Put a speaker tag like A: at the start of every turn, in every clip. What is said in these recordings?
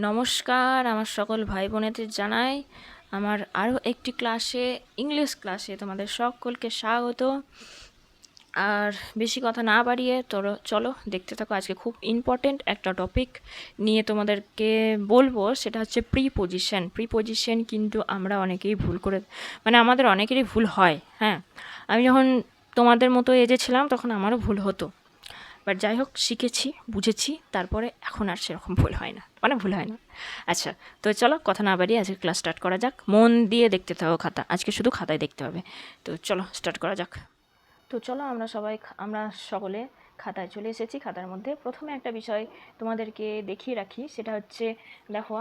A: নমস্কার আমার সকল ভাই বোনেদের জানাই আমার আরও একটি ক্লাসে ইংলিশ ক্লাসে তোমাদের সকলকে স্বাগত। আর বেশি কথা না বাড়িয়ে চলো দেখতে থাকো। আজকে খুব ইম্পর্টেন্ট একটা টপিক নিয়ে তোমাদেরকে বলবো, সেটা হচ্ছে প্রিপোজিশন। প্রিপোজিশন কিন্তু আমরা অনেকেই ভুল করে, মানে আমাদের অনেকেরই ভুল হয়। হ্যাঁ, আমি যখন তোমাদের মতো এজে ছিলাম তখন আমারও ভুল হতো, বাট যাই হোক শিখেছি, বুঝেছি, তারপরে এখন আর সেরকম ভুল হয় না, মানে ভুল হয় না। আচ্ছা, তো চলো কথা না বাড়িয়ে আজকে ক্লাস স্টার্ট করা যাক। মন দিয়ে দেখতে থাকো খাতা, আজকে শুধু খাতায় দেখতে হবে। তো চলো স্টার্ট করা যাক। তো চলো আমরা সকলে খাতায় চলে এসেছি। খাতার মধ্যে প্রথমে একটা বিষয় তোমাদেরকে দেখিয়ে রাখি, সেটা হচ্ছে দেখো,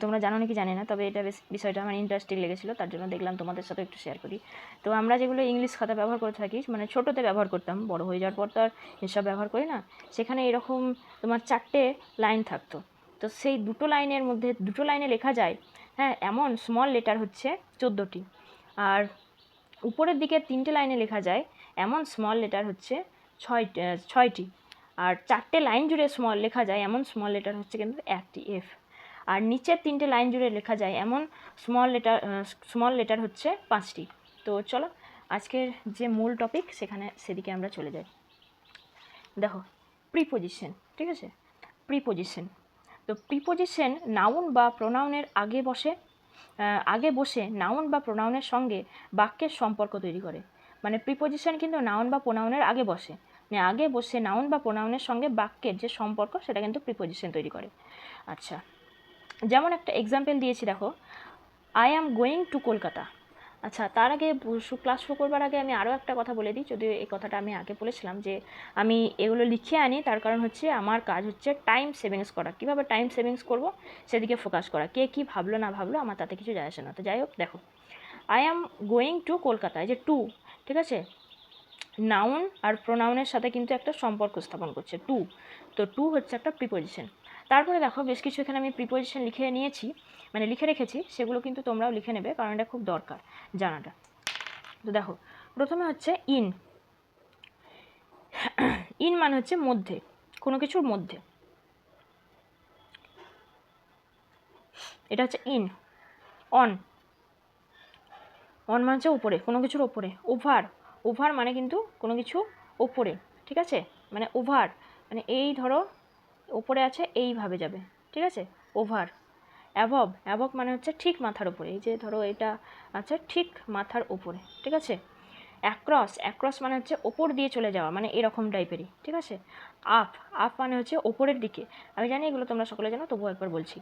A: তোমরা জানো নাকি জানি না, তবে এটা বিষয়টা আমার ইন্টারেস্টিং লেগেছিলো, তার জন্য দেখলাম তোমাদের সাথে একটু শেয়ার করি। তো আমরা যেগুলো ইংলিশ খাতা ব্যবহার করে থাকি, মানে ছোটোতে ব্যবহার করতাম, বড় হয়ে যাওয়ার পর তো আর এসব ব্যবহার করি না, সেখানে এরকম তোমার 4টে লাইন থাকতো। তো সেই দুটো লাইনের মধ্যে দুটো লাইনে লেখা যায়, হ্যাঁ, এমন স্মল লেটার হচ্ছে 14টি, আর উপরের দিকে 3টে লাইনে লেখা যায় এমন স্মল লেটার হচ্ছে 6টি, আর 4টে লাইন জুড়ে স্মল লেখা যায় এমন স্মল লেটার হচ্ছে কিন্তু 1টি, এফ। আর নিচের 3টে লাইন জুড়ে লেখা যায় এমন স্মল লেটার হচ্ছে 5টি। তো চলো আজকের যে মূল টপিক সেদিকে আমরা চলে যাই। দেখো, প্রিপোজিশন, ঠিক আছে, প্রিপোজিশন। তো প্রিপোজিশন নাউন বা প্রোনাউনের আগে বসে নাউন বা প্রোনাউনের সঙ্গে বাক্যের সম্পর্ক তৈরি করে। মানে প্রিপোজিশন কিন্তু নাউন বা প্রোনাউনের আগে বসে, মানে আগে বসে নাউন বা প্রোনাউনের সঙ্গে বাক্যের যে সম্পর্ক সেটা কিন্তু প্রিপোজিশন তৈরি করে। আচ্ছা, যেমন একটা এক্সাম্পল দিয়েছি, দেখো, I am going to Kolkata. আচ্ছা, তার আগে ক্লাস শুরু করবার আগে আমি আরও একটা কথা বলে দিই, যদিও এই কথাটা আমি আগে বলেছিলাম, যে আমি এগুলো লিখে আনি তার কারণ হচ্ছে আমার কাজ হচ্ছে টাইম সেভিংস করা। কীভাবে টাইম সেভিংস করব সেদিকে ফোকাস করা, কে কী ভাবলো না ভাবলো আমার তাতে কিছু যায় আসে না। তো যাই হোক, দেখো, I am going to Kolkata, এই যে টু, ঠিক আছে, নাউন আর প্রোনাউনের সাথে কিন্তু একটা সম্পর্ক স্থাপন করছে টু। তো টু হচ্ছে একটা প্রিপোজিশন। তারপরে দেখো, বেশ কিছু এখানে আমি প্রিপোজিশন লিখে নিয়েছি, মানে লিখে রেখেছি, সেগুলো কিন্তু তোমরাও লিখে নেবে, কারণ এটা খুব দরকার জানাটা। তো দেখো, প্রথমে হচ্ছে ইন। ইন মানে হচ্ছে মধ্যে, কোনো কিছুর মধ্যে, এটা হচ্ছে ইন। অন, অন মানে হচ্ছে ওপরে, কোনো কিছুর ওপরে। ওভার, ওভার মানে কিন্তু কোনো কিছু ওপরে, ঠিক আছে, মানে ওভার মানে এই ধরো ওপরে আছে এইভাবে যাবে, ঠিক আছে, ওভার। অ্যাবভ, অ্যাবভ মানে হচ্ছে ঠিক মাথার উপরে, এই যে ধরো এটা আছে ঠিক মাথার উপরে, ঠিক আছে। অ্যাক্রস, অ্যাক্রস মানে হচ্ছে ওপর দিয়ে চলে যাওয়া, মানে এরকম টাইপেরই, ঠিক আছে। আপ, আপ মানে হচ্ছে ওপরের দিকে, আমি জানি এগুলো তোমরা সকলে জানো, তবুও একবার বলছি।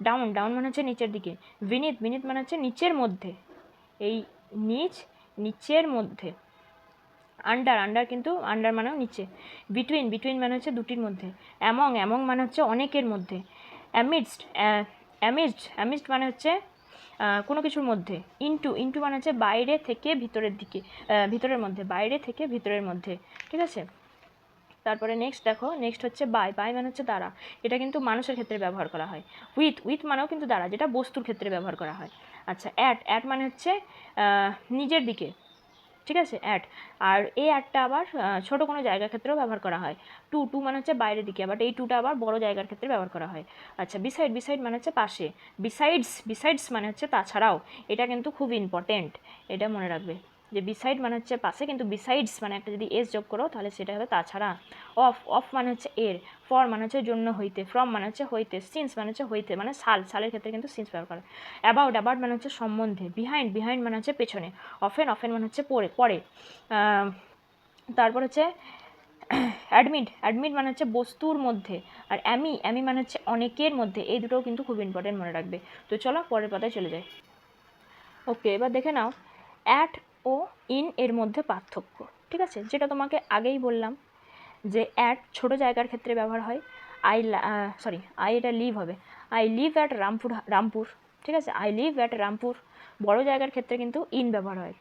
A: ডাউন, ডাউন মানে হচ্ছে নিচের দিকে। বিনিথ, বিনিথ মানে হচ্ছে নিচের মধ্যে, এই নিচের মধ্যে। আন্ডার, আন্ডার কিন্তু আন্ডার মানেও নিচে। বিটুইন, বিটুইন মানে হচ্ছে দুটির মধ্যে। অ্যামং, অ্যামং মানে হচ্ছে অনেকের মধ্যে। অ্যামিডস্ট, অ্যামিডস্ট, অ্যামিডস্ট মানে হচ্ছে কোনো কিছুর মধ্যে। ইনটু, ইনটু মানে হচ্ছে বাইরে থেকে ভিতরের দিকে, ভিতরের মধ্যে, বাইরে থেকে ভিতরের মধ্যে, ঠিক আছে। তারপরে নেক্সট দেখো, নেক্সট হচ্ছে বাই। বাই মানে হচ্ছে দ্বারা, এটা কিন্তু মানুষের ক্ষেত্রে ব্যবহার করা হয়। উইথ, উইথ মানেও কিন্তু দ্বারা, যেটা বস্তুর ক্ষেত্রে ব্যবহার করা হয়। আচ্ছা, অ্যাট, অ্যাট মানে হচ্ছে নিজের দিকে, ঠিক আছে, অ্যাট। আর এই অ্যাটটা আবার ছোটো কোনো জায়গার ক্ষেত্রেও ব্যবহার করা হয়। টু, টু মানে হচ্ছে বাইরের দিকে, বাট এই টুটা আবার বড় জায়গার ক্ষেত্রে ব্যবহার করা হয়। আচ্ছা, বিসাইড, বিসাইড মানে হচ্ছে পাশে। বিসাইডস, বিসাইডস মানে হচ্ছে তাছাড়াও, এটা কিন্তু খুব ইম্পর্টেন্ট, এটা মনে রাখবে, যে বিসাইড মানে হচ্ছে পাশে, কিন্তু বিসাইডস মানে একটা যদি এস যোগ করো তাহলে সেটা হবে তাছাড়া। অফ, অফ মানে হচ্ছে এর। ফর মানে হচ্ছে জন্য হইতে। ফ্রম মানে হচ্ছে হইতে। সিন্স মানে হচ্ছে হইতে, মানে সাল, সালের ক্ষেত্রে কিন্তু সিন্স ব্যবহার করে। অ্যাবাউট, অ্যাবাউট মানে হচ্ছে সম্বন্ধে। বিহাইন্ড, বিহাইন্ড মানে হচ্ছে পেছনে। অফেন, অফেন মানে হচ্ছে পরে, পরে। তারপর হচ্ছে অ্যাডমিট, অ্যাডমিট মানে হচ্ছে বস্তুর মধ্যে। আর অ্যামি, অ্যামি মানে হচ্ছে অনেকের মধ্যে। এই দুটোও কিন্তু খুব ইম্পর্টেন্ট, মনে রাখবে। তো চলো পরের পাতায় চলে যাই। ওকে, এবার দেখে নাও অ্যাট ও ইন এর মধ্যে পার্থক্য, ঠিক আছে, যেটা তোমাকে আগেই বললাম, যে অ্যাট ছোটো জায়গার ক্ষেত্রে ব্যবহার হয়। আই এটা লিভ হবে, I live at Rampur, Rampur, ঠিক আছে, আই লিভ অ্যাট রামপুর। বড় জায়গার ক্ষেত্রে কিন্তু ইন ব্যবহার হয়।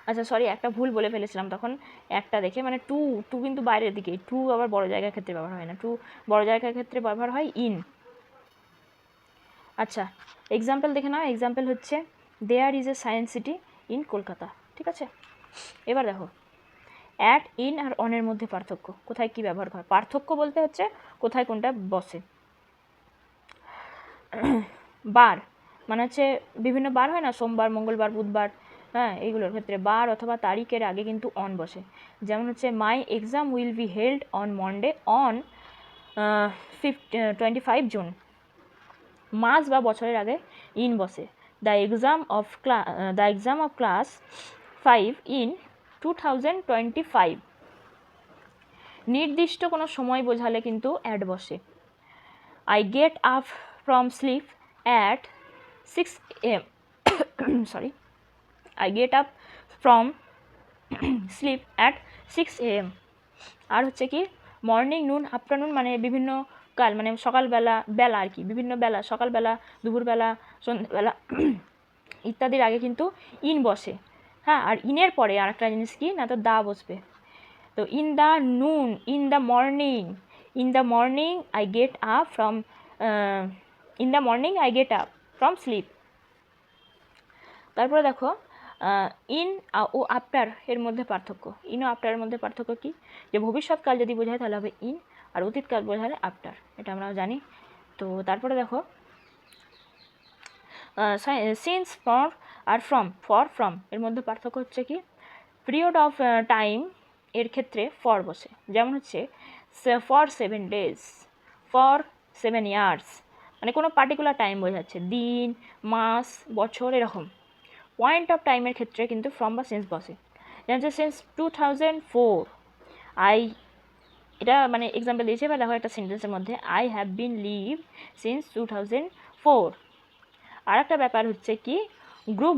A: আচ্ছা সরি, একটা ভুল বলে ফেলেছিলাম তখন একটা দেখে, মানে টু, টু কিন্তু বাইরের দিকে, টু আবার বড় জায়গার ক্ষেত্রে ব্যবহার হয় না, টু বড় জায়গার ক্ষেত্রে ব্যবহার হয় ইন। আচ্ছা, এক্সাম্পল দেখে নাও, এক্সাম্পল হচ্ছে there is a science city in Kolkata, ঠিক আছে। এবার দেখো, অ্যাট, ইন আর অনের মধ্যে পার্থক্য, কোথায় কী ব্যবহার করে, পার্থক্য বলতে হচ্ছে কোথায় কোনটা বসে। বার মানে হচ্ছে বিভিন্ন বার হয় না, সোমবার, মঙ্গলবার, বুধবার, হ্যাঁ, এইগুলোর ক্ষেত্রে বার অথবা তারিখের আগে কিন্তু অন বসে। যেমন হচ্ছে my exam will be held on Monday on 25 June. মাস বা বছরের আগে ইন বসে। The exam of class 5 in 2025। নির্দিষ্ট কোনো সময় বোঝালে কিন্তু অ্যাড বসে। I get up from sleep at 6 a.m. sorry, I get up from sleep at 6 a.m. আর হচ্ছে কি মর্নিং, নুন, আফটারনুন মানে বিভিন্ন কাল, মানে সকালবেলা, বেলা আর কি, বিভিন্ন বেলা, সকালবেলা, দুপুরবেলা, সন্ধ্যেবেলা ইত্যাদির আগে কিন্তু ইন বসে। হ্যাঁ, আর ইনের পরে আর একটা জিনিস কি না, তো দা বসবে। তো in the noon, in the morning, in the morning I get up from, in the morning I get up from sleep. তারপরে দেখো ইন ও আফটার এর মধ্যে পার্থক্য। ইন ও আফটারের মধ্যে পার্থক্য কী, যে ভবিষ্যৎকাল যদি বোঝায় তাহলে হবে ইন, আর অতীতকাল বোঝালে আফটার, এটা আমরা জানি। তো তারপরে দেখো since, for are from, for from এর মধ্যে পার্থক্য হচ্ছে কি, পিরিয়ড অফ টাইম এর ক্ষেত্রে ফর বসে। যেমন হচ্ছে ফর 7 days, ফর 7 years, মানে কোনো পার্টিকুলার টাইম বোঝাচ্ছে, দিন, মাস, বছর, এরকম। পয়েন্ট অফ টাইমের ক্ষেত্রে কিন্তু ফ্রম বা সিন্স বসে। যেমন হচ্ছে সিন্স 2004, এটা মানে এক্সাম্পল দিয়েছে বা দেখো একটা সেন্টেন্সের মধ্যে I have been leave since 2004। আর একটা ব্যাপার হচ্ছে কি, গ্রুপ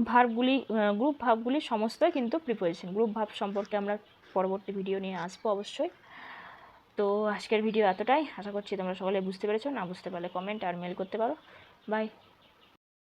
A: ভার্বগুলি সমস্তই কিন্তু প্রিপোজিশন। গ্রুপ ভার্ব সম্পর্কে আমরা পরবর্তী ভিডিও নিয়ে আসবো অবশ্যই। তো আজকের ভিডিও এতটাই, আশা করছি তোমরা সকলে বুঝতে পেরেছো। না বুঝতে পারলে কমেন্ট আর মেল করতে পারো। বাই।